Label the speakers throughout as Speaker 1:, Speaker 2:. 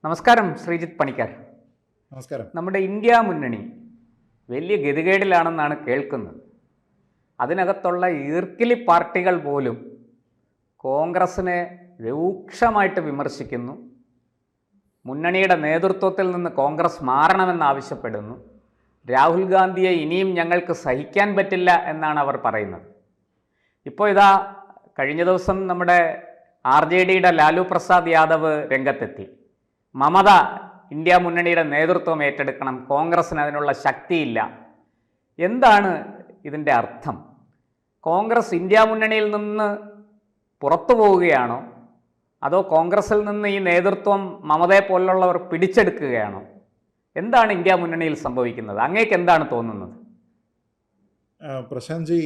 Speaker 1: നമസ്കാരം ശ്രീജിത്ത് പണിക്കർ.
Speaker 2: നമസ്കാരം.
Speaker 1: നമ്മുടെ ഇന്ത്യ മുന്നണി വലിയ ഗതികേടിലാണെന്നാണ് കേൾക്കുന്നത്. അതിനകത്തുള്ള ഈർക്കിലി പാർട്ടികൾ പോലും കോൺഗ്രസിനെ രൂക്ഷമായിട്ട് വിമർശിക്കുന്നു. മുന്നണിയുടെ നേതൃത്വത്തിൽ നിന്ന് കോൺഗ്രസ് മാറണമെന്നാവശ്യപ്പെടുന്നു. രാഹുൽ ഗാന്ധിയെ ഇനിയും ഞങ്ങൾക്ക് സഹിക്കാൻ പറ്റില്ല എന്നാണ് അവർ പറയുന്നത്. ഇപ്പോൾ ഇതാ കഴിഞ്ഞ ദിവസം നമ്മുടെ RJDയുടെ ലാലു പ്രസാദ് യാദവ് രംഗത്തെത്തി. മമത ഇന്ത്യ മുന്നണിയുടെ നേതൃത്വം ഏറ്റെടുക്കണം, കോൺഗ്രസിന് അതിനുള്ള ശക്തിയില്ല. എന്താണ് ഇതിൻ്റെ അർത്ഥം? കോൺഗ്രസ് ഇന്ത്യ മുന്നണിയിൽ നിന്ന് പുറത്തു പോവുകയാണോ, അതോ കോൺഗ്രസിൽ നിന്ന് ഈ നേതൃത്വം മമതയെ പോലുള്ളവർ പിടിച്ചെടുക്കുകയാണോ? എന്താണ് ഇന്ത്യ മുന്നണിയിൽ സംഭവിക്കുന്നത്? അങ്ങേക്ക് എന്താണ് തോന്നുന്നത്?
Speaker 2: പ്രശാന്ത് ജി,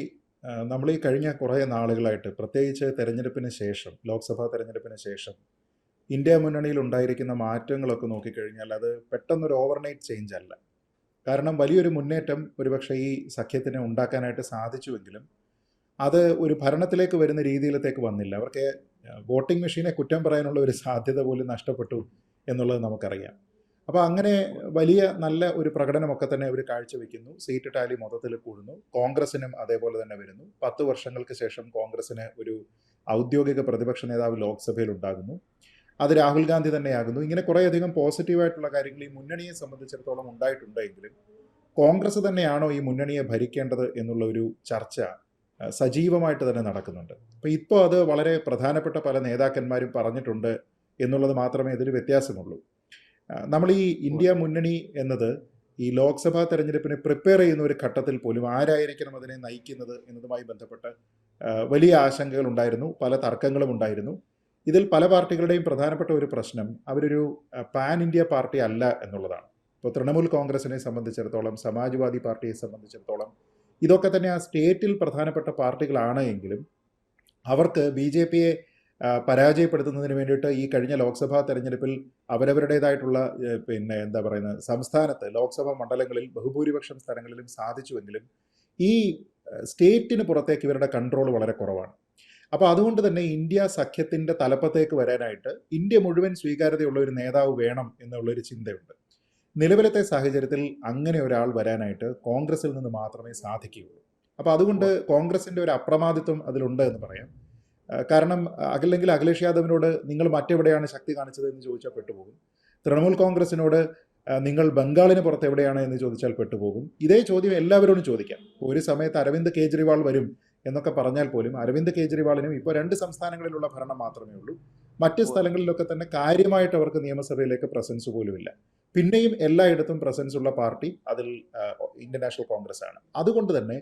Speaker 2: നമ്മൾ ഈ കഴിഞ്ഞ കുറേ നാളുകളായിട്ട്, പ്രത്യേകിച്ച് തെരഞ്ഞെടുപ്പിന് ശേഷം, ലോക്സഭാ തെരഞ്ഞെടുപ്പിന് ശേഷം ഇന്ത്യ മുന്നണിയിൽ ഉണ്ടായിരിക്കുന്ന മാറ്റങ്ങളൊക്കെ നോക്കിക്കഴിഞ്ഞാൽ അത് പെട്ടെന്നൊരു ഓവർനൈറ്റ് ചേഞ്ച് അല്ല. കാരണം വലിയൊരു മുന്നേറ്റം ഒരുപക്ഷെ ഈ സഖ്യത്തിന് ഉണ്ടാക്കാനായിട്ട് സാധിച്ചുവെങ്കിലും അത് ഒരു ഭരണത്തിലേക്ക് വരുന്ന രീതിയിലത്തേക്ക് വന്നില്ല. അവർക്ക് വോട്ടിംഗ് മെഷീനെ കുറ്റം പറയാനുള്ള ഒരു സാധ്യത പോലും നഷ്ടപ്പെട്ടു എന്നുള്ളത് നമുക്കറിയാം. അപ്പോൾ അങ്ങനെ വലിയ നല്ല ഒരു പ്രകടനമൊക്കെ തന്നെ അവർ കാഴ്ചവെക്കുന്നു. സീറ്റ് ടാലി മൊത്തത്തിൽ കൂടുന്നു. കോൺഗ്രസിനും അതേപോലെ തന്നെ വരുന്നു. 10 വർഷങ്ങൾക്ക് ശേഷം കോൺഗ്രസിന് ഒരു ഔദ്യോഗിക പ്രതിപക്ഷ നേതാവ് ലോക്സഭയിൽ ഉണ്ടാകുന്നു. അത് രാഹുൽ ഗാന്ധി തന്നെയാകുന്നു. ഇങ്ങനെ കുറേയധികം പോസിറ്റീവായിട്ടുള്ള കാര്യങ്ങൾ ഈ മുന്നണിയെ സംബന്ധിച്ചിടത്തോളം ഉണ്ടായിട്ടുണ്ടെങ്കിലും കോൺഗ്രസ് തന്നെയാണോ ഈ മുന്നണിയെ ഭരിക്കേണ്ടത് എന്നുള്ള ഒരു ചർച്ച സജീവമായിട്ട് തന്നെ നടക്കുന്നുണ്ട്. അപ്പോൾ ഇപ്പോൾ അത് വളരെ പ്രധാനപ്പെട്ട പല നേതാക്കന്മാരും പറഞ്ഞിട്ടുണ്ട് എന്നുള്ളത് മാത്രമേ ഇതിൽ വ്യത്യാസമുള്ളൂ. നമ്മൾ ഈ ഇന്ത്യ മുന്നണി എന്നത് ഈ ലോക്സഭാ തെരഞ്ഞെടുപ്പിന് പ്രിപ്പയർ ചെയ്യുന്ന ഒരു ഘട്ടത്തിൽ പോലും ആരായിരിക്കണം അതിനെ നയിക്കുന്നത് എന്നതുമായി ബന്ധപ്പെട്ട് വലിയ ആശങ്കകൾ ഉണ്ടായിരുന്നു, പല തർക്കങ്ങളും ഉണ്ടായിരുന്നു. ഇതിൽ പല പാർട്ടികളുടെയും പ്രധാനപ്പെട്ട ഒരു പ്രശ്നം അവരൊരു പാൻ ഇന്ത്യ പാർട്ടി അല്ല എന്നുള്ളതാണ്. ഇപ്പോൾ തൃണമൂൽ കോൺഗ്രസിനെ സംബന്ധിച്ചിടത്തോളം, സമാജ്വാദി പാർട്ടിയെ സംബന്ധിച്ചിടത്തോളം ഇതൊക്കെ തന്നെ ആ സ്റ്റേറ്റിൽ പ്രധാനപ്പെട്ട പാർട്ടികളാണ് എങ്കിലും അവർക്ക് BJPയെ പരാജയപ്പെടുത്തുന്നതിന് വേണ്ടിയിട്ട് ഈ കഴിഞ്ഞ ലോക്സഭാ തെരഞ്ഞെടുപ്പിൽ അവരവരുടേതായിട്ടുള്ള സംസ്ഥാനത്ത് ലോക്സഭാ മണ്ഡലങ്ങളിൽ ബഹുഭൂരിപക്ഷം സ്ഥലങ്ങളിലും സാധിച്ചുവെങ്കിലും ഈ സ്റ്റേറ്റിന് പുറത്തേക്ക് ഇവരുടെ കൺട്രോൾ വളരെ കുറവാണ്. അപ്പോൾ അതുകൊണ്ട് തന്നെ ഇന്ത്യ സഖ്യത്തിൻ്റെ തലപ്പത്തേക്ക് വരാനായിട്ട് ഇന്ത്യ മുഴുവൻ സ്വീകാര്യതയുള്ള ഒരു നേതാവ് വേണം എന്നുള്ളൊരു ചിന്തയുണ്ട്. നിലവിലത്തെ സാഹചര്യത്തിൽ അങ്ങനെ ഒരാൾ വരാനായിട്ട് കോൺഗ്രസിൽ നിന്ന് മാത്രമേ സാധിക്കുകയുള്ളൂ. അപ്പോൾ അതുകൊണ്ട് കോൺഗ്രസിൻ്റെ ഒരു അപ്രമാദിത്വം അതിലുണ്ട് എന്ന് പറയാം. കാരണം അല്ലെങ്കിൽ അഖിലേഷ് യാദവിനോട് നിങ്ങൾ മറ്റെവിടെയാണ് ശക്തി കാണിച്ചത് എന്ന് ചോദിച്ചാൽ പെട്ടുപോകും. തൃണമൂൽ കോൺഗ്രസിനോട് നിങ്ങൾ ബംഗാളിന് പുറത്ത് എവിടെയാണ് എന്ന് ചോദിച്ചാൽ പെട്ടുപോകും. ഇതേ ചോദ്യം എല്ലാവരോടും ചോദിക്കാം. ഒരു സമയത്ത് അരവിന്ദ് കെജ്രിവാൾ വരും എന്നൊക്കെ പറഞ്ഞാൽ പോലും അരവിന്ദ് കെജ്രിവാളിനും ഇപ്പോൾ 2 സംസ്ഥാനങ്ങളിലുള്ള ഭരണം മാത്രമേ ഉള്ളൂ. മറ്റ് സ്ഥലങ്ങളിലൊക്കെ തന്നെ കാര്യമായിട്ട് അവർക്ക് നിയമസഭയിലേക്ക് പ്രസൻസ് പോലുമില്ല. പിന്നെയും എല്ലായിടത്തും പ്രസൻസ് ഉള്ള പാർട്ടി അതിൽ ഇന്ത്യൻ നാഷണൽ കോൺഗ്രസ് ആണ്. അതുകൊണ്ട് തന്നെ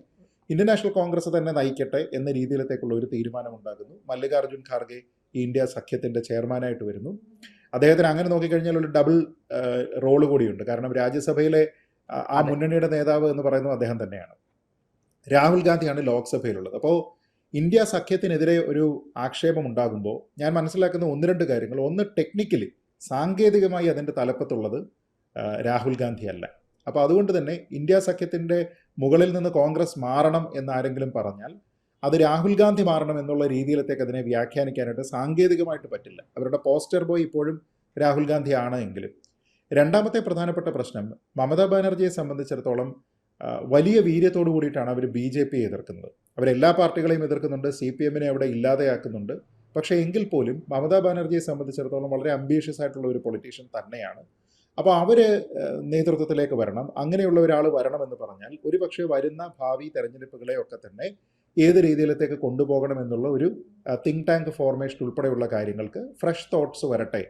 Speaker 2: ഇന്ത്യൻ നാഷണൽ കോൺഗ്രസ് തന്നെ നയിക്കട്ടെ എന്ന രീതിയിലത്തേക്കുള്ള ഒരു തീരുമാനമുണ്ടാകുന്നു. മല്ലികാർജുൻ ഖാർഗെ ഈ ഇന്ത്യ സഖ്യത്തിൻ്റെ ചെയർമാനായിട്ട് വരുന്നു. അദ്ദേഹത്തിന് അങ്ങനെ നോക്കിക്കഴിഞ്ഞാൽ ഒരു ഡബിൾ റോള് കൂടിയുണ്ട്. കാരണം രാജ്യസഭയിലെ ആ മുന്നണിയുടെ നേതാവ് എന്ന് പറയുന്നത് അദ്ദേഹം തന്നെയാണ്. രാഹുൽ ഗാന്ധിയാണ് ലോക്സഭയിലുള്ളത്. അപ്പോൾ ഇന്ത്യ സഖ്യത്തിനെതിരെ ഒരു ആക്ഷേപം ഉണ്ടാകുമ്പോൾ ഞാൻ മനസ്സിലാക്കുന്ന 1-2 കാര്യങ്ങൾ. ഒന്ന്, ടെക്നിക്കലി സാങ്കേതികമായി അതിൻ്റെ തലപ്പത്തുള്ളത് രാഹുൽ ഗാന്ധി അല്ല. അപ്പോൾ അതുകൊണ്ട് തന്നെ ഇന്ത്യ സഖ്യത്തിൻ്റെ മുകളിൽ നിന്ന് കോൺഗ്രസ് മാറണം എന്നാരെങ്കിലും പറഞ്ഞാൽ അത് രാഹുൽ ഗാന്ധി മാറണം എന്നുള്ള രീതിയിലത്തേക്ക് അതിനെ വ്യാഖ്യാനിക്കാനായിട്ട് സാങ്കേതികമായിട്ട് പറ്റില്ല. അവരുടെ പോസ്റ്റർ ബോയ് ഇപ്പോഴും രാഹുൽ ഗാന്ധി ആണ് എങ്കിലും. രണ്ടാമത്തെ പ്രധാനപ്പെട്ട പ്രശ്നം, മമതാ ബാനർജിയെ സംബന്ധിച്ചിടത്തോളം വലിയ വീര്യത്തോടു കൂടിയിട്ടാണ് അവർ BJPയെ എതിർക്കുന്നത്. അവരെല്ലാ പാർട്ടികളെയും എതിർക്കുന്നുണ്ട്, CPMനെ അവിടെ ഇല്ലാതെയാക്കുന്നുണ്ട്. പക്ഷേ എങ്കിൽ പോലും മമതാ ബാനർജിയെ സംബന്ധിച്ചിടത്തോളം വളരെ അംബീഷ്യസ് ആയിട്ടുള്ള ഒരു പൊളിറ്റീഷ്യൻ തന്നെയാണ്. അപ്പോൾ അവർ നേതൃത്വത്തിലേക്ക് വരണം, അങ്ങനെയുള്ള ഒരാൾ വരണമെന്ന് പറഞ്ഞാൽ ഒരു പക്ഷേ വരുന്ന ഭാവി തെരഞ്ഞെടുപ്പുകളെയൊക്കെ തന്നെ ഏത് രീതിയിലത്തേക്ക് കൊണ്ടുപോകണം എന്നുള്ള ഒരു തിങ്ക് ടാങ്ക് ഫോർമേഷൻ ഉൾപ്പെടെയുള്ള കാര്യങ്ങൾക്ക് ഫ്രഷ് തോട്ട്സ് വരട്ടെ.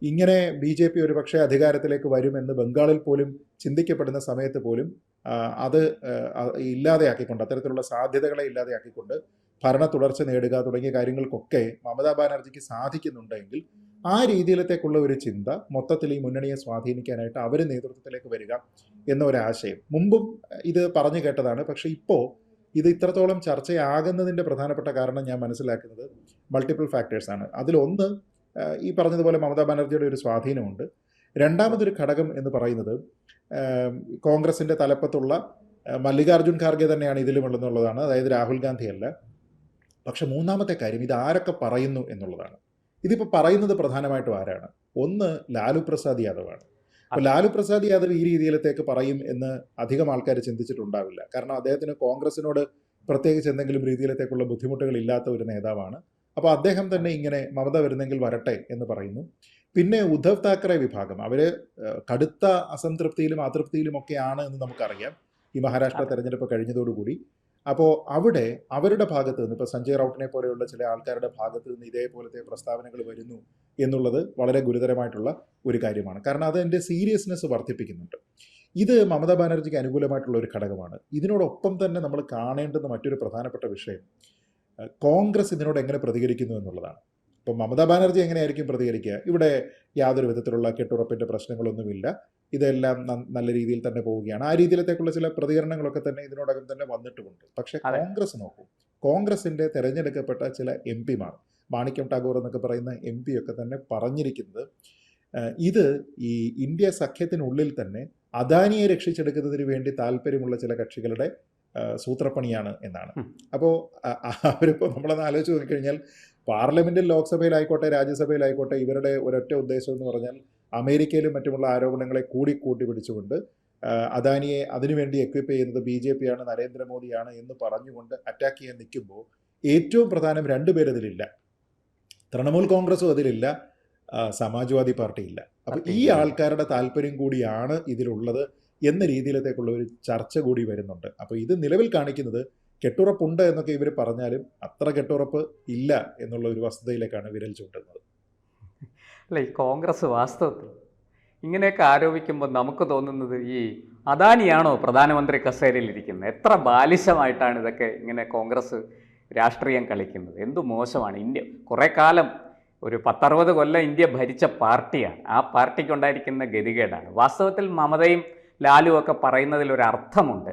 Speaker 2: ഇങ്ങനെ BJP ഒരു പക്ഷേ അധികാരത്തിലേക്ക് വരുമെന്ന് ബംഗാളിൽ പോലും ചിന്തിക്കപ്പെടുന്ന സമയത്ത് പോലും അത് ഇല്ലാതെയാക്കിക്കൊണ്ട്, അത്തരത്തിലുള്ള സാധ്യതകളെ ഇല്ലാതെയാക്കിക്കൊണ്ട് ഭരണ തുടർച്ച നേടുക തുടങ്ങിയ കാര്യങ്ങൾക്കൊക്കെ മമതാ ബാനർജിക്ക് സാധിക്കുന്നുണ്ടെങ്കിൽ ആ രീതിയിലത്തേക്കുള്ള ഒരു ചിന്ത മൊത്തത്തിൽ ഈ മുന്നണിയെ സ്വാധീനിക്കാനായിട്ട് അവർ നേതൃത്വത്തിലേക്ക് വരിക എന്ന ഒരാശയം മുമ്പും ഇത് പറഞ്ഞു കേട്ടതാണ്. പക്ഷേ ഇപ്പോൾ ഇത് ഇത്രത്തോളം ചർച്ചയാകുന്നതിൻ്റെ പ്രധാനപ്പെട്ട കാരണം ഞാൻ മനസ്സിലാക്കുന്നത് മൾട്ടിപ്പിൾ ഫാക്ടേഴ്സാണ്. അതിലൊന്ന് ഈ പറഞ്ഞതുപോലെ മമതാ ബാനർജിയുടെ ഒരു സ്വാധീനമുണ്ട്. രണ്ടാമതൊരു ഘടകം എന്ന് പറയുന്നത് കോൺഗ്രസിൻ്റെ തലപ്പത്തുള്ള മല്ലികാർജുൻ ഖാർഗെ തന്നെയാണ് ഇതിലുമുള്ളതെന്നുള്ളതാണ്. അതായത് രാഹുൽ ഗാന്ധി അല്ല. പക്ഷെ മൂന്നാമത്തെ കാര്യം ഇത് ആരൊക്കെ പറയുന്നു എന്നുള്ളതാണ്. ഇതിപ്പോൾ പറയുന്നത് പ്രധാനമായിട്ടും ആരാണ്? ഒന്ന് ലാലു പ്രസാദ് യാദവാണ്. അപ്പോൾ ലാലു പ്രസാദ് യാദവ് ഈ രീതിയിലത്തേക്ക് പറയും എന്ന് അധികം ആൾക്കാർ ചിന്തിച്ചിട്ടുണ്ടാവില്ല. കാരണം അദ്ദേഹത്തിന് കോൺഗ്രസിനോട് പ്രത്യേകിച്ച് എന്തെങ്കിലും രീതിയിലത്തേക്കുള്ള ബുദ്ധിമുട്ടുകൾ ഇല്ലാത്ത ഒരു നേതാവാണ്. അപ്പോൾ അദ്ദേഹം തന്നെ ഇങ്ങനെ മമത വരുന്നെങ്കിൽ വരട്ടെ എന്ന് പറയുന്നു. പിന്നെ ഉദ്ധവ് താക്കറെ വിഭാഗം, അവർ കടുത്ത അസംതൃപ്തിയിലും അതൃപ്തിയിലും ഒക്കെയാണ് എന്ന് നമുക്കറിയാം ഈ മഹാരാഷ്ട്ര തെരഞ്ഞെടുപ്പ് കഴിഞ്ഞതോടുകൂടി. അപ്പോൾ അവിടെ അവരുടെ ഭാഗത്ത് നിന്ന് ഇപ്പോൾ സഞ്ജയ് റൗട്ടിനെ പോലെയുള്ള ചില ആൾക്കാരുടെ ഭാഗത്ത് നിന്ന് ഇതേപോലത്തെ പ്രസ്താവനകൾ വരുന്നു എന്നുള്ളത് വളരെ ഗുരുതരമായിട്ടുള്ള ഒരു കാര്യമാണ്. കാരണം അത് എൻ്റെ സീരിയസ്നെസ് വർദ്ധിപ്പിക്കുന്നുണ്ട്. ഇത് മമതാ ബാനർജിക്ക് അനുകൂലമായിട്ടുള്ള ഒരു ഘടകമാണ്. ഇതിനോടൊപ്പം തന്നെ നമ്മൾ കാണേണ്ടുന്ന മറ്റൊരു പ്രധാനപ്പെട്ട വിഷയം കോൺഗ്രസ് ഇതിനോട് എങ്ങനെ പ്രതികരിക്കുന്നു എന്നുള്ളതാണ്. ഇപ്പം മമതാ ബാനർജി എങ്ങനെയായിരിക്കും പ്രതികരിക്കുക? ഇവിടെ യാതൊരു വിധത്തിലുള്ള കെട്ടുറപ്പിൻ്റെ പ്രശ്നങ്ങളൊന്നുമില്ല, ഇതെല്ലാം നല്ല രീതിയിൽ തന്നെ പോവുകയാണ്. ആ രീതിയിലത്തേക്കുള്ള ചില പ്രതികരണങ്ങളൊക്കെ തന്നെ ഇതിനോടകം തന്നെ വന്നിട്ടുമുണ്ട്. പക്ഷേ കോൺഗ്രസ് നോക്കൂ, കോൺഗ്രസിൻ്റെ തിരഞ്ഞെടുക്കപ്പെട്ട ചില എം പിമാർ, മാണിക്യം ടാഗോർ എന്നൊക്കെ പറയുന്ന എം പി ഒക്കെ തന്നെ പറഞ്ഞിരിക്കുന്നത് ഇത് ഈ ഇന്ത്യ സഖ്യത്തിനുള്ളിൽ തന്നെ അദാനിയെ രക്ഷിച്ചെടുക്കുന്നതിന് വേണ്ടി താല്പര്യമുള്ള ചില കക്ഷികളുടെ സൂത്രപ്പണിയാണ് എന്നാണ്. അപ്പോൾ അവരിപ്പോൾ നമ്മളൊന്ന് ആലോചിച്ച് നോക്കിക്കഴിഞ്ഞാൽ പാർലമെൻറ്റിൽ, ലോക്സഭയിലായിക്കോട്ടെ രാജ്യസഭയിലായിക്കോട്ടെ ഇവരുടെ ഒരൊറ്റ ഉദ്ദേശം എന്ന് പറഞ്ഞാൽ അമേരിക്കയിലും മറ്റുമുള്ള ആരോപണങ്ങളെ കൂട്ടി പിടിച്ചുകൊണ്ട് അദാനിയെ അതിനുവേണ്ടി എക്വിപ്പ് ചെയ്യുന്നത് BJP ആണ്, നരേന്ദ്രമോദിയാണ് എന്ന് പറഞ്ഞുകൊണ്ട് അറ്റാക്ക് ചെയ്യാൻ നിൽക്കുമ്പോൾ ഏറ്റവും പ്രധാനം രണ്ടുപേരതിലില്ല. തൃണമൂൽ കോൺഗ്രസും അതിലില്ല, സമാജ്വാദി പാർട്ടിയില്ല. അപ്പോൾ ഈ ആൾക്കാരുടെ താല്പര്യം കൂടിയാണ് ഇതിലുള്ളത് എന്ന രീതിയിലത്തേക്കുള്ള ഒരു ചർച്ച കൂടി വരുന്നുണ്ട്. അപ്പോൾ ഇത് നിലവിൽ കാണിക്കുന്നത് കെട്ടുറപ്പുണ്ട് എന്നൊക്കെ ഇവർ പറഞ്ഞാലും അത്ര കെട്ടുറപ്പ് ഇല്ല എന്നുള്ള ഒരു വസ്തുതയിലേക്കാണ് വിരൽ ചൂണ്ടുന്നത്.
Speaker 1: അല്ല, ഈ കോൺഗ്രസ് വാസ്തവത്തിൽ ഇങ്ങനെയൊക്കെ ആരോപിക്കുമ്പോൾ നമുക്ക് തോന്നുന്നത് ഈ അദാനിയാണോ പ്രധാനമന്ത്രി കസേരയിലിരിക്കുന്നത്? എത്ര ബാലിശമായിട്ടാണ് ഇതൊക്കെ ഇങ്ങനെ കോൺഗ്രസ് രാഷ്ട്രീയം കളിക്കുന്നത്. എന്തു മോശമാണ്. ഇന്ത്യ കുറേ കാലം, ഒരു 10-60 കൊല്ലം ഇന്ത്യ ഭരിച്ച പാർട്ടിയാണ്. ആ പാർട്ടിക്കുണ്ടായിരിക്കുന്ന ഗതികേടാണ്. വാസ്തവത്തിൽ മമതയും ലാലും ഒക്കെ പറയുന്നതിലൊരു അർത്ഥമുണ്ട്.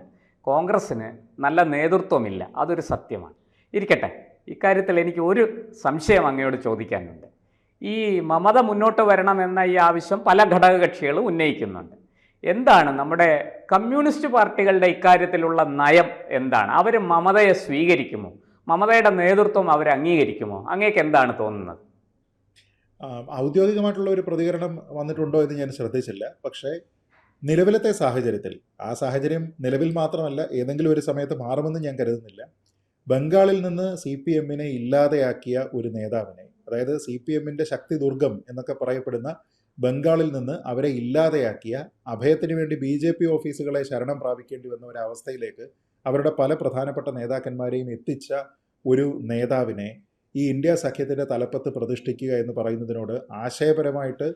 Speaker 1: കോൺഗ്രസ്സിന് നല്ല നേതൃത്വമില്ല, അതൊരു സത്യമാണ്. ഇരിക്കട്ടെ, ഇക്കാര്യത്തിൽ എനിക്ക് ഒരു സംശയം അങ്ങയോട് ചോദിക്കാനുണ്ട്. ഈ മമത മുന്നോട്ട് വരണമെന്ന ഈ ആവശ്യം പല ഘടകകക്ഷികളും ഉന്നയിക്കുന്നുണ്ട്. എന്താണ് നമ്മുടെ കമ്മ്യൂണിസ്റ്റ് പാർട്ടികളുടെ ഇക്കാര്യത്തിലുള്ള നയം എന്താണ്? അവർ മമതയെ സ്വീകരിക്കുമോ? മമതയുടെ നേതൃത്വം അവർ അംഗീകരിക്കുമോ? അങ്ങേക്ക് എന്താണ് തോന്നുന്നത്?
Speaker 2: ഔദ്യോഗികമായിട്ടുള്ള ഒരു പ്രതികരണം വന്നിട്ടുണ്ടോ എന്ന് ഞാൻ ശ്രദ്ധിച്ചില്ല. പക്ഷേ നിലവിലത്തെ സാഹചര്യത്തിൽ, ആ സാഹചര്യം നിലവിൽ മാത്രമല്ല ഏതെങ്കിലും ഒരു സമയത്ത് മാറുമെന്ന് ഞാൻ കരുതുന്നില്ല, ബംഗാളിൽ നിന്ന് CPM-നെ ഇല്ലാതെയാക്കിയ ഒരു നേതാവിനെ, അതായത് CPM-ന്റെ ശക്തി ദുർഗം എന്നൊക്കെ പറയപ്പെടുന്ന ബംഗാളിൽ നിന്ന് അവരെ ഇല്ലാതെയാക്കിയ, അഭയത്തിന് വേണ്ടി BJP ഓഫീസുകളെ ശരണം പ്രാപിക്കേണ്ടി വന്ന ഒരവസ്ഥയിലേക്ക് അവരുടെ പല പ്രധാനപ്പെട്ട നേതാക്കന്മാരെയും എത്തിച്ച ഒരു നേതാവിനെ ഈ ഇന്ത്യ സഖ്യത്തിൻ്റെ തലപ്പത്ത് പ്രതിഷ്ഠിക്കുക എന്ന് പറയുന്നതിനോട് ആശയപരമായിട്ട്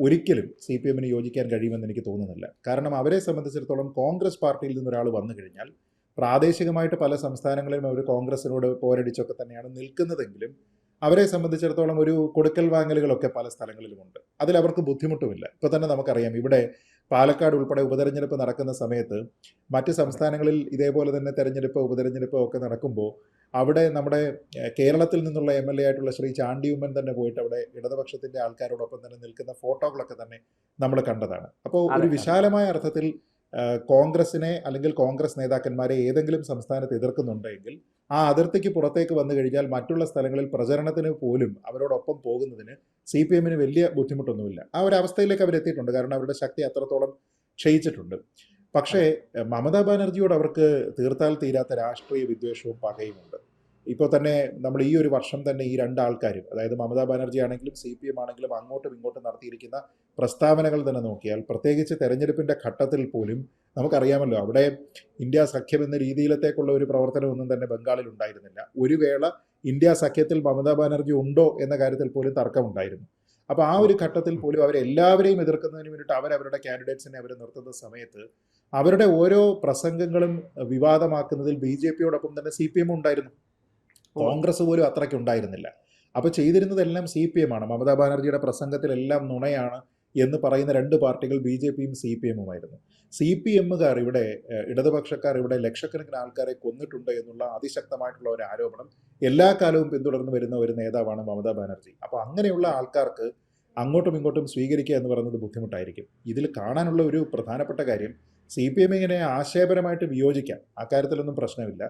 Speaker 2: ഒരിക്കലും CPM-ന് യോജിക്കാൻ കഴിയുമെന്ന് എനിക്ക് തോന്നുന്നില്ല. കാരണം അവരെ സംബന്ധിച്ചിടത്തോളം കോൺഗ്രസ് പാർട്ടിയിൽ നിന്നൊരാൾ വന്നു കഴിഞ്ഞാൽ പ്രാദേശികമായിട്ട് പല സംസ്ഥാനങ്ങളിലും അവർ കോൺഗ്രസിനോട് പോരടിച്ചൊക്കെ തന്നെയാണ് നിൽക്കുന്നതെങ്കിലും അവരെ സംബന്ധിച്ചിടത്തോളം ഒരു കൊടുക്കൽ വാങ്ങലുകളൊക്കെ പല സ്ഥലങ്ങളിലുമുണ്ട്. അതിലവർക്ക് ബുദ്ധിമുട്ടുമില്ല. ഇപ്പോൾ തന്നെ നമുക്കറിയാം, ഇവിടെ പാലക്കാട് ഉൾപ്പെടെ ഉപതെരഞ്ഞെടുപ്പ് നടക്കുന്ന സമയത്ത് മറ്റ് സംസ്ഥാനങ്ങളിൽ ഇതേപോലെ തന്നെ തെരഞ്ഞെടുപ്പ് ഉപതെരഞ്ഞെടുപ്പ് ഒക്കെ നടക്കുമ്പോൾ അവിടെ നമ്മുടെ കേരളത്തിൽ നിന്നുള്ള MLA ആയിട്ടുള്ള ശ്രീ ചാണ്ടി ഉമ്മൻ തന്നെ പോയിട്ട് അവിടെ ഇടതുപക്ഷത്തിൻ്റെ ആൾക്കാരോടൊപ്പം തന്നെ നിൽക്കുന്ന ഫോട്ടോകളൊക്കെ തന്നെ നമ്മൾ കണ്ടതാണ്. അപ്പോൾ ഒരു വിശാലമായ അർത്ഥത്തിൽ കോൺഗ്രസിനെ അല്ലെങ്കിൽ കോൺഗ്രസ് നേതാക്കന്മാരെ ഏതെങ്കിലും സംസ്ഥാനത്ത് എതിർക്കുന്നുണ്ടെങ്കിൽ ആ അതിർത്തിക്ക് പുറത്തേക്ക് വന്നു കഴിഞ്ഞാൽ മറ്റുള്ള സ്ഥലങ്ങളിൽ പ്രചരണത്തിന് പോലും അവരോടൊപ്പം പോകുന്നതിന് CPM-ന് വലിയ ബുദ്ധിമുട്ടൊന്നുമില്ല. ആ ഒരു അവസ്ഥയിലേക്ക് അവരെത്തിയിട്ടുണ്ട്. കാരണം അവരുടെ ശക്തി അത്രത്തോളം ക്ഷയിച്ചിട്ടുണ്ട്. പക്ഷേ മമതാ ബാനർജിയോട് അവർക്ക് തീർത്താൽ തീരാത്ത രാഷ്ട്രീയ വിദ്വേഷവും പകയുമുണ്ട്. ഇപ്പോൾ തന്നെ നമ്മൾ ഈ ഒരു വർഷം തന്നെ ഈ രണ്ടാൾക്കാരും, അതായത് മമതാ ബാനർജി ആണെങ്കിലും CPM ആണെങ്കിലും അങ്ങോട്ടും ഇങ്ങോട്ടും നടത്തിയിരിക്കുന്ന പ്രസ്താവനകൾ തന്നെ നോക്കിയാൽ, പ്രത്യേകിച്ച് തെരഞ്ഞെടുപ്പിൻ്റെ ഘട്ടത്തിൽ പോലും നമുക്കറിയാമല്ലോ, അവിടെ ഇന്ത്യ സഖ്യം എന്ന രീതിയിലത്തേക്കുള്ള ഒരു പ്രവർത്തനമൊന്നും തന്നെ ബംഗാളിൽ ഉണ്ടായിരുന്നില്ല. ഒരു വേള ഇന്ത്യ സഖ്യത്തിൽ മമതാ ബാനർജി ഉണ്ടോ എന്ന കാര്യത്തിൽ പോലും തർക്കമുണ്ടായിരുന്നു. അപ്പോൾ ആ ഒരു ഘട്ടത്തിൽ പോലും അവരെല്ലാവരെയും എതിർക്കുന്നതിന് വേണ്ടിയിട്ട് അവരവരുടെ കാൻഡിഡേറ്റ്സിനെ അവർ നിർത്തുന്ന സമയത്ത് അവരുടെ ഓരോ പ്രസംഗങ്ങളും വിവാദമാക്കുന്നതിൽ BJP-യോടൊപ്പം തന്നെ CPM ഉണ്ടായിരുന്നു. കോൺഗ്രസ് പോലും അത്രയ്ക്ക് ഉണ്ടായിരുന്നില്ല. അപ്പോൾ ചെയ്തിരുന്നതെല്ലാം CPM-ആണ്. മമതാ ബാനർജിയുടെ പ്രസംഗത്തിലെല്ലാം നുണയാണ് എന്ന് പറയുന്ന രണ്ട് പാർട്ടികൾ BJP-യും CPM-ഉമായിരുന്നു. CPM-കാർ ഇവിടെ, ഇടതുപക്ഷക്കാർ ഇവിടെ ലക്ഷക്കണക്കിന് ആൾക്കാരെ കൊന്നിട്ടുണ്ട് എന്നുള്ള അതിശക്തമായിട്ടുള്ള ഒരു ആരോപണം എല്ലാ കാലവും പിന്തുടർന്ന് വരുന്ന ഒരു നേതാവാണ് മമതാ ബാനർജി. അപ്പോൾ അങ്ങനെയുള്ള ആൾക്കാർക്ക് അങ്ങോട്ടും ഇങ്ങോട്ടും സ്വീകരിക്കുക എന്ന് പറയുന്നത് ബുദ്ധിമുട്ടായിരിക്കും. ഇതിൽ കാണാനുള്ള ഒരു പ്രധാനപ്പെട്ട കാര്യം, CPM ഇങ്ങനെ ആശയപരമായിട്ട് വിയോജിക്കാം, ആ കാര്യത്തിലൊന്നും പ്രശ്നമില്ല.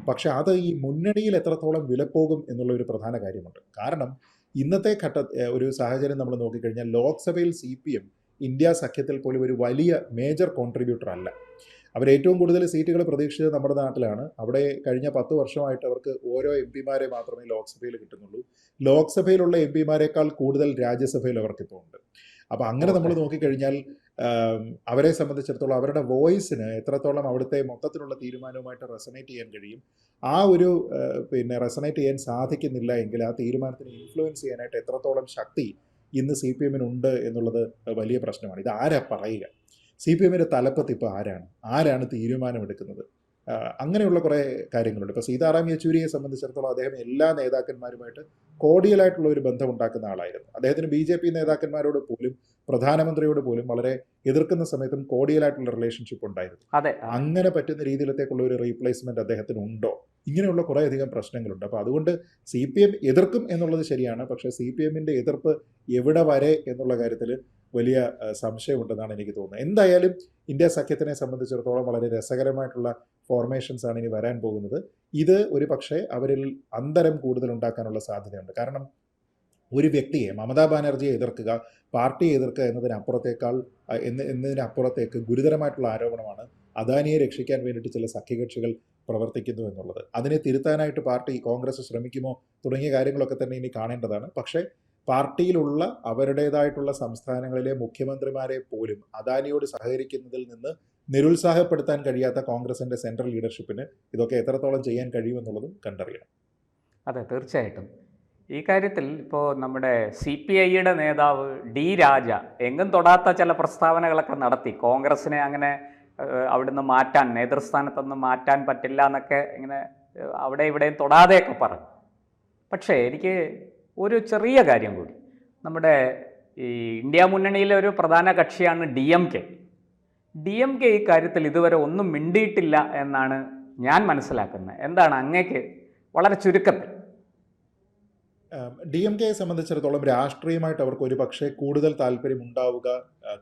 Speaker 2: പക്ഷെ അത് ഈ മുന്നണിയിൽ എത്രത്തോളം വിലപ്പോകും എന്നുള്ള ഒരു പ്രധാന കാര്യമുണ്ട്. കാരണം ഇന്നത്തെ ഒരു സാഹചര്യം നമ്മൾ നോക്കിക്കഴിഞ്ഞാൽ ലോക്സഭയിൽ CPM ഇന്ത്യ സഖ്യത്തിൽ പോലും ഒരു വലിയ മേജർ കോൺട്രിബ്യൂട്ടർ അല്ല. അവർ ഏറ്റവും കൂടുതൽ സീറ്റുകൾ പ്രതീക്ഷിച്ചത് നമ്മുടെ നാട്ടിലാണ്. അവിടെ കഴിഞ്ഞ 10 വർഷമായിട്ട് അവർക്ക് ഓരോ MP മാരെ മാത്രമേ ലോക്സഭയിൽ കിട്ടുന്നുള്ളൂ. ലോക്സഭയിലുള്ള MP മാരെക്കാൾ കൂടുതൽ രാജ്യസഭയിൽ അവർക്കിപ്പോൾ ഉണ്ട്. അപ്പോൾ അങ്ങനെ നമ്മൾ നോക്കിക്കഴിഞ്ഞാൽ അവരെ സംബന്ധിച്ചിടത്തോളം അവരുടെ വോയിസിന് എത്രത്തോളം അവിടുത്തെ മൊത്തത്തിലുള്ള തീരുമാനവുമായിട്ട് റെസണേറ്റ് ചെയ്യാൻ കഴിയും, ആ ഒരു റെസണേറ്റ് ചെയ്യാൻ സാധിക്കുന്നില്ല എങ്കിൽ ആ തീരുമാനത്തിനെ ഇൻഫ്ലുവൻസ് ചെയ്യാനായിട്ട് എത്രത്തോളം ശക്തി ഇന്ന് CPM-നുണ്ട് എന്നുള്ളത് വലിയ പ്രശ്നമാണ്. ഇത് ആരാ പറയുക? CPM-ന്റെ തലപ്പത്ത് ഇപ്പോൾ ആരാണ് തീരുമാനമെടുക്കുന്നത്? അങ്ങനെയുള്ള കുറേ കാര്യങ്ങളുണ്ട്. ഇപ്പോൾ സീതാറാം യെച്ചൂരിയെ സംബന്ധിച്ചിടത്തോളം അദ്ദേഹം എല്ലാ നേതാക്കന്മാരുമായിട്ട് കോഡിയലായിട്ടുള്ള ഒരു ബന്ധം ഉണ്ടാക്കുന്ന ആളായിരുന്നു. അദ്ദേഹത്തിന് BJP നേതാക്കന്മാരോട് പോലും പ്രധാനമന്ത്രിയോട് പോലും വളരെ എതിർക്കുന്ന സമയത്തും കോഡിയലായിട്ടുള്ള റിലേഷൻഷിപ്പ് ഉണ്ടായിരുന്നു.
Speaker 1: അതെ,
Speaker 2: അങ്ങനെ പറ്റുന്ന രീതിയിലത്തേക്കുള്ള ഒരു റീപ്ലേസ്മെന്റ് അദ്ദേഹത്തിന് ഉണ്ടോ? ഇങ്ങനെയുള്ള കുറേയധികം പ്രശ്നങ്ങളുണ്ട്. അപ്പോൾ അതുകൊണ്ട് CPM എതിർക്കും എന്നുള്ളത് ശരിയാണ്. പക്ഷേ CPM-ന്റെ എതിർപ്പ് എവിടെ വരെ എന്നുള്ള കാര്യത്തിൽ വലിയ സംശയമുണ്ടെന്നാണ് എനിക്ക് തോന്നുന്നത്. എന്തായാലും ഇന്ത്യ സഖ്യത്തിനെ സംബന്ധിച്ചിടത്തോളം വളരെ രസകരമായിട്ടുള്ള ഫോർമേഷൻസ് ആണ് ഇനി വരാൻ പോകുന്നത്. ഇത് ഒരു പക്ഷേ അവരിൽ അന്തരം കൂടുതൽ ഉണ്ടാക്കാനുള്ള സാധ്യതയുണ്ട്. കാരണം ഒരു വ്യക്തിയെ, മമതാ ബാനർജിയെ എതിർക്കുക, പാർട്ടിയെ എതിർക്കുക എന്നതിനപ്പുറത്തേക്ക് ഗുരുതരമായിട്ടുള്ള ആരോപണമാണ് അദാനിയെ രക്ഷിക്കാൻ വേണ്ടിയിട്ട് ചില സഖ്യകക്ഷികൾ പ്രവർത്തിക്കുന്നു എന്നുള്ളത്. അതിനെ തിരുത്താനായിട്ട് പാർട്ടി, കോൺഗ്രസ് ശ്രമിക്കുമോ തുടങ്ങിയ കാര്യങ്ങളൊക്കെ തന്നെ ഇനി കാണേണ്ടതാണ്. പക്ഷേ പാർട്ടിയിലുള്ള അവരുടേതായിട്ടുള്ള സംസ്ഥാനങ്ങളിലെ മുഖ്യമന്ത്രിമാരെ പോലും അദാനിയോട് സഹകരിക്കുന്നതിൽ നിന്ന് നിരുത്സാഹപ്പെടുത്താൻ കഴിയാത്ത കോൺഗ്രസിൻ്റെ സെൻട്രൽ ലീഡർഷിപ്പിന് ഇതൊക്കെ എത്രത്തോളം ചെയ്യാൻ കഴിയുമെന്നുള്ളതും കണ്ടറിയണം.
Speaker 1: അതെ, തീർച്ചയായിട്ടും. ഈ കാര്യത്തിൽ ഇപ്പോൾ നമ്മുടെ CPI-യുടെ നേതാവ് D. രാജ എങ്ങും തൊടാത്ത ചില പ്രസ്താവനകളൊക്കെ നടത്തി. കോൺഗ്രസിനെ അങ്ങനെ അവിടുന്ന് മാറ്റാൻ, നേതൃസ്ഥാനത്തുനിന്ന് മാറ്റാൻ പറ്റില്ല എന്നൊക്കെ ഇങ്ങനെ അവിടെ ഇവിടെയും തൊടാതെയൊക്കെ പറഞ്ഞു. പക്ഷേ എനിക്ക് ഒരു ചെറിയ കാര്യം കൂടി, നമ്മുടെ ഈ ഇന്ത്യ മുന്നണിയിലെ ഒരു പ്രധാന കക്ഷിയാണ് DMK. DMK ഈ കാര്യത്തിൽ ഇതുവരെ ഒന്നും മിണ്ടിയിട്ടില്ല എന്നാണ് ഞാൻ മനസ്സിലാക്കുന്നത്. എന്താണ് അങ്ങേക്ക് വളരെ ചുരുക്കത്തിൽ?
Speaker 2: DMK-യെ സംബന്ധിച്ചിടത്തോളം രാഷ്ട്രീയമായിട്ട് അവർക്ക് ഒരു പക്ഷേ കൂടുതൽ താല്പര്യം ഉണ്ടാവുക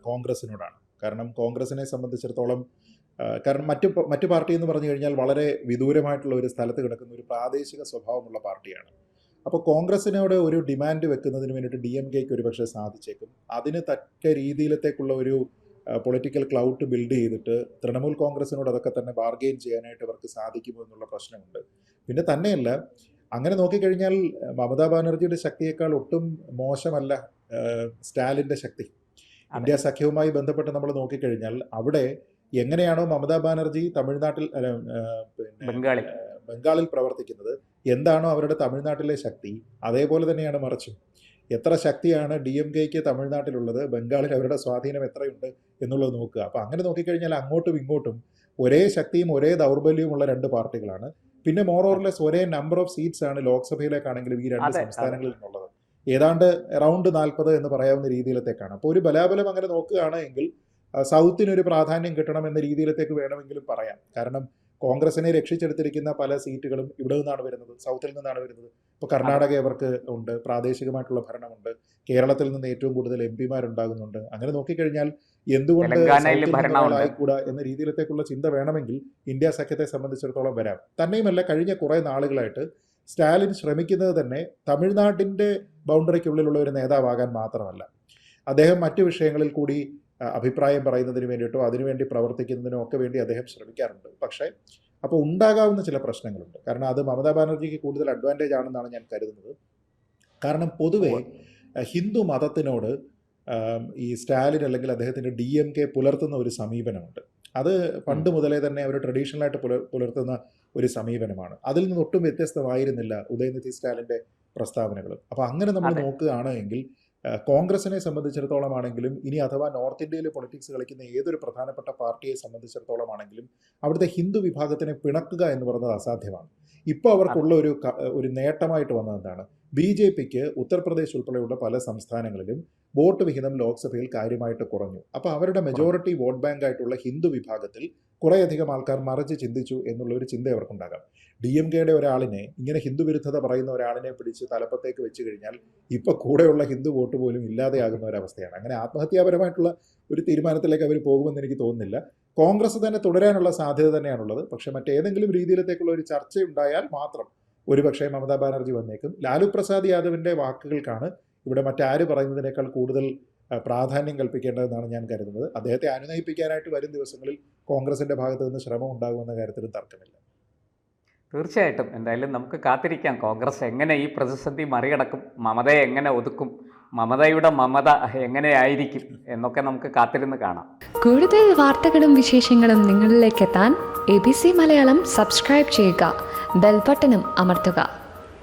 Speaker 2: കോൺഗ്രസിനോടാണ്. കാരണം കോൺഗ്രസിനെ സംബന്ധിച്ചിടത്തോളം കാരണം മറ്റു പാർട്ടി എന്ന് പറഞ്ഞു കഴിഞ്ഞാൽ വളരെ വിദൂരമായിട്ടുള്ള ഒരു സ്ഥലത്ത് കിടക്കുന്ന ഒരു പ്രാദേശിക സ്വഭാവമുള്ള പാർട്ടിയാണ്. അപ്പോൾ കോൺഗ്രസിനോട് ഒരു ഡിമാൻഡ് വെക്കുന്നതിന് വേണ്ടിയിട്ട് DMK-ക്ക് ഒരു പക്ഷേ സാധിച്ചേക്കും. അതിന് തക്ക രീതിയിലത്തേക്കുള്ള ഒരു പൊളിറ്റിക്കൽ ക്ലൗട്ട് ബിൽഡ് ചെയ്തിട്ട് തൃണമൂൽ കോൺഗ്രസിനോട് അതൊക്കെ തന്നെ ബാർഗെയിൻ ചെയ്യാനായിട്ട് അവർക്ക് സാധിക്കുമോ എന്നുള്ള പ്രശ്നമുണ്ട്. പിന്നെ തന്നെയല്ല, അങ്ങനെ നോക്കിക്കഴിഞ്ഞാൽ മമതാ ബാനർജിയുടെ ശക്തിയേക്കാൾ ഒട്ടും മോശമല്ല സ്റ്റാലിൻ്റെ ശക്തി. ഇന്ത്യ സഖ്യവുമായി ബന്ധപ്പെട്ട് നമ്മൾ നോക്കിക്കഴിഞ്ഞാൽ അവിടെ എങ്ങനെയാണോ മമതാ ബാനർജി തമിഴ്നാട്ടിൽ ബംഗാളിൽ പ്രവർത്തിക്കുന്നത്, എന്താണോ അവരുടെ തമിഴ്നാട്ടിലെ ശക്തി, അതേപോലെ തന്നെയാണ് മറിച്ചും. എത്ര ശക്തിയാണ് DMK-ക്ക് തമിഴ്നാട്ടിലുള്ളത്, ബംഗാളിൽ അവരുടെ സ്വാധീനം എത്രയുണ്ട് എന്നുള്ളത് നോക്കുക. അപ്പോൾ അങ്ങനെ നോക്കിക്കഴിഞ്ഞാൽ അങ്ങോട്ടും ഇങ്ങോട്ടും ഒരേ ശക്തിയും ഒരേ ദൗർബല്യവുമുള്ള രണ്ട് പാർട്ടികളാണ്. പിന്നെ മോർ ഓർ ലെസ് ഒരേ നമ്പർ ഓഫ് സീറ്റ്സ് ആണ് ലോക്സഭയിലേക്കാണെങ്കിലും ഈ രണ്ട് സംസ്ഥാനങ്ങളിൽ നിന്നുള്ളത്. ഏതാണ്ട് അറൗണ്ട് 40 എന്ന് പറയാവുന്ന രീതിയിലത്തേക്കാണ്. അപ്പോൾ ഒരു ബലാബലം അങ്ങനെ നോക്കുകയാണ് എങ്കിൽ സൗത്തിനൊരു പ്രാധാന്യം കിട്ടണം എന്ന രീതിയിലത്തേക്ക് വേണമെങ്കിലും പറയാം. കാരണം കോൺഗ്രസിനെ രക്ഷിച്ചെടുത്തിരിക്കുന്ന പല സീറ്റുകളും ഇവിടെ നിന്നാണ് വരുന്നത്, സൗത്തിൽ നിന്നാണ് വരുന്നത്. ഇപ്പോൾ കർണാടക അവർക്ക് ഉണ്ട്, പ്രാദേശികമായിട്ടുള്ള ഭരണമുണ്ട്. കേരളത്തിൽ നിന്ന് ഏറ്റവും കൂടുതൽ MP-മാരുണ്ടാകുന്നുണ്ട്. അങ്ങനെ നോക്കിക്കഴിഞ്ഞാൽ എന്തുകൊണ്ട് ആയിക്കൂടാ എന്ന രീതിയിലത്തേക്കുള്ള ചിന്ത വേണമെങ്കിൽ ഇന്ത്യ സഖ്യത്തെ സംബന്ധിച്ചിടത്തോളം വരാം. തന്നെയുമല്ല, കഴിഞ്ഞ കുറേ നാളുകളായിട്ട് സ്റ്റാലിൻ ശ്രമിക്കുന്നത് തന്നെ തമിഴ്നാട്ടിൻ്റെ ബൗണ്ടറിക്കുള്ളിലുള്ള ഒരു നേതാവാകാൻ മാത്രമല്ല, അദ്ദേഹം മറ്റു വിഷയങ്ങളിൽ കൂടി അഭിപ്രായം പറയുന്നതിന് വേണ്ടിയിട്ടോ അതിനുവേണ്ടി പ്രവർത്തിക്കുന്നതിനോ ഒക്കെ വേണ്ടി അദ്ദേഹം ശ്രമിക്കാറുണ്ട്. പക്ഷേ അപ്പോൾ ഉണ്ടാകാവുന്ന ചില പ്രശ്നങ്ങളുണ്ട്. കാരണം അത് മമതാ ബാനർജിക്ക് കൂടുതൽ അഡ്വാൻറ്റേജ് ആണെന്നാണ് ഞാൻ കരുതുന്നത്. കാരണം പൊതുവെ ഹിന്ദു മതത്തിനോട് ഈ സ്റ്റാലിൻ അല്ലെങ്കിൽ അദ്ദേഹത്തിൻ്റെ DMK പുലർത്തുന്ന ഒരു സമീപനമുണ്ട്. അത് പണ്ട് മുതലേ തന്നെ അവർ ട്രഡീഷണലായിട്ട് പുലർത്തുന്ന ഒരു സമീപനമാണ്. അതിൽ നിന്ന് ഒട്ടും വ്യത്യസ്തമായിരുന്നില്ല ഉദയനിധി സ്റ്റാലിൻ്റെ പ്രസ്താവനകൾ. അപ്പോൾ അങ്ങനെ നമ്മൾ നോക്കുകയാണ് എങ്കിൽ കോൺഗ്രസിനെ സംബന്ധിച്ചിടത്തോളം ആണെങ്കിലും ഇനി അഥവാ നോർത്ത് ഇന്ത്യയിൽ പൊളിറ്റിക്സ് കളിക്കുന്ന ഏതൊരു പ്രധാനപ്പെട്ട പാർട്ടിയെ സംബന്ധിച്ചിടത്തോളം ആണെങ്കിലും അവിടുത്തെ ഹിന്ദു വിഭാഗത്തിനെ പിണക്കുക എന്ന് പറയുന്നത് അസാധ്യമാണ്. ഇപ്പോൾ അവർക്കുള്ള ഒരു നേട്ടമായിട്ട് വന്നതെന്താണ്, BJP-ക്ക് ഉത്തർപ്രദേശ് ഉൾപ്പെടെയുള്ള പല സംസ്ഥാനങ്ങളിലും വോട്ട് വിഹിതം ലോക്സഭയിൽ കാര്യമായിട്ട് കുറഞ്ഞു. അപ്പോൾ അവരുടെ മെജോറിറ്റി വോട്ട് ബാങ്ക് ആയിട്ടുള്ള ഹിന്ദു വിഭാഗത്തിൽ കുറേയധികം ആൾക്കാർ മറിച്ച് ചിന്തിച്ചു എന്നുള്ളൊരു ചിന്ത അവർക്കുണ്ടാകാം. DMK-യുടെ ഒരാളിനെ, ഇങ്ങനെ ഹിന്ദു വിരുദ്ധത പറയുന്ന ഒരാളിനെ പിടിച്ച് തലപ്പത്തേക്ക് വെച്ച് കഴിഞ്ഞാൽ ഇപ്പോൾ കൂടെയുള്ള ഹിന്ദു വോട്ട് പോലും ഇല്ലാതെയാകുന്ന ഒരവസ്ഥയാണ്. അങ്ങനെ ആത്മഹത്യാപരമായിട്ടുള്ള ഒരു തീരുമാനത്തിലേക്ക് അവർ പോകുമെന്ന് എനിക്ക് തോന്നുന്നില്ല. കോൺഗ്രസ് തന്നെ തുടരാനുള്ള സാധ്യത തന്നെയാണുള്ളത്. പക്ഷേ മറ്റേതെങ്കിലും രീതിയിലത്തേക്കുള്ള ഒരു ചർച്ചയുണ്ടായാൽ മാത്രം ഒരുപക്ഷെ മമതാ ബാനർജി വന്നേക്കും. ലാലു പ്രസാദ് യാദവിൻ്റെ വാക്കുകൾക്കാണ് ഇവിടെ മറ്റാര് പറയുന്നതിനേക്കാൾ കൂടുതൽ പ്രാധാന്യം കൽപ്പിക്കേണ്ടതെന്നാണ് ഞാൻ കരുതുന്നത്. അദ്ദേഹത്തെ അനുനയിപ്പിക്കാനായിട്ട് വരും ദിവസങ്ങളിൽ കോൺഗ്രസിൻ്റെ ഭാഗത്തു നിന്ന് ശ്രമം ഉണ്ടാകുമെന്ന കാര്യത്തിലും തർക്കമില്ല.
Speaker 1: തീർച്ചയായിട്ടും എന്തായാലും നമുക്ക് കാത്തിരിക്കാം കോൺഗ്രസ് എങ്ങനെ ഈ പ്രതിസന്ധി മറികടക്കും, മമതയെ എങ്ങനെ ഒതുക്കും, മമതയുടെ മമത എങ്ങനെയായിരിക്കും എന്നൊക്കെ നമുക്ക് കാത്തിരുന്ന് കാണാം.
Speaker 3: കൂടുതൽ വാർത്തകളും വിശേഷങ്ങളും നിങ്ങളിലേക്ക് എത്താൻ ABC മലയാളം സബ്സ്ക്രൈബ് ചെയ്യുക, ബെൽബട്ടനും അമർത്തുക.